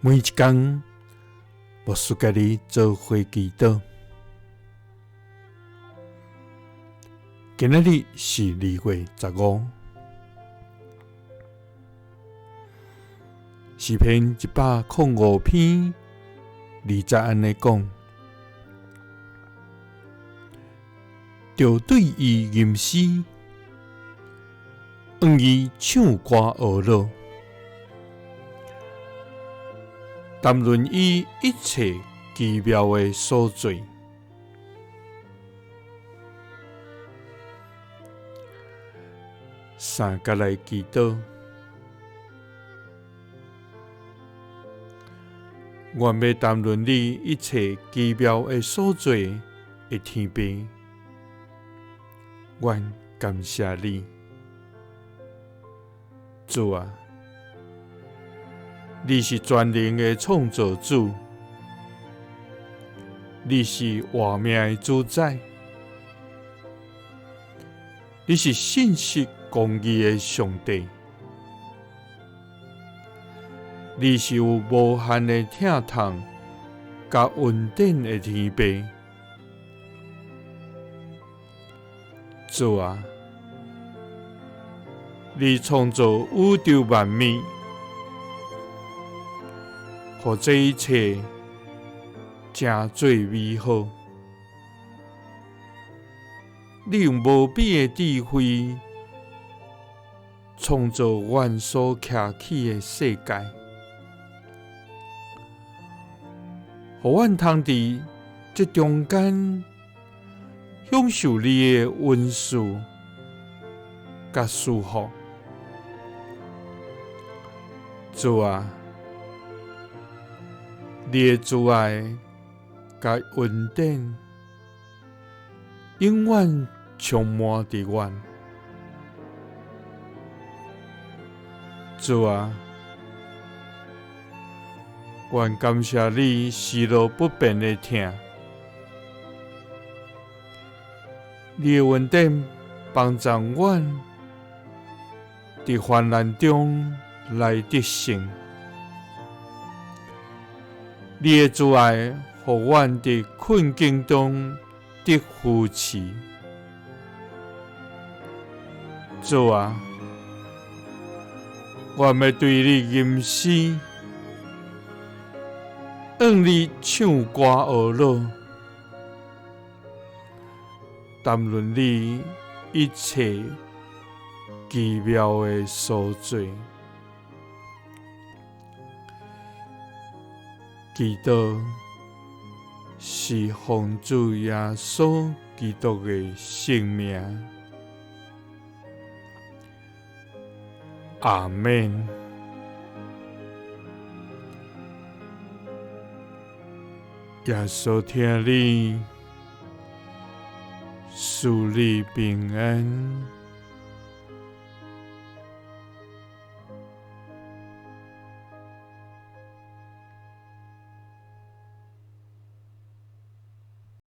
每一天，牧师甲你做伙祈祷。今仔日是2月15，诗篇105篇20安尼讲：着对伊吟诗，愿伊唱歌学乐，谈论伊一切奇妙的所做。三甲来祈祷，愿要谈论你一切奇妙的所做的天父，愿感谢你，主啊！你是全能的创造主，你是活命的主宰，你是信实公义的上帝，你是有无限的疼痛甲恩典的天父，主啊！你创造宇宙万物，互这一切真最美好。你用无比的智慧创造阮所徛起的世界，互阮通伫这中间享受你的恩赐甲祝福。主啊！你的慈爱甲恩典永远充满伫阮。主啊！愿感谢你视路不变的疼，你的恩典帮助阮伫患难中来得胜。你的慈爱，互阮伫困境中得扶持。主啊！我要对你吟诗，愿你唱歌学乐，谈论你一切奇妙的所做。祈祷是奉主耶稣基督的圣名，阿们。耶稣听你，赐你平安。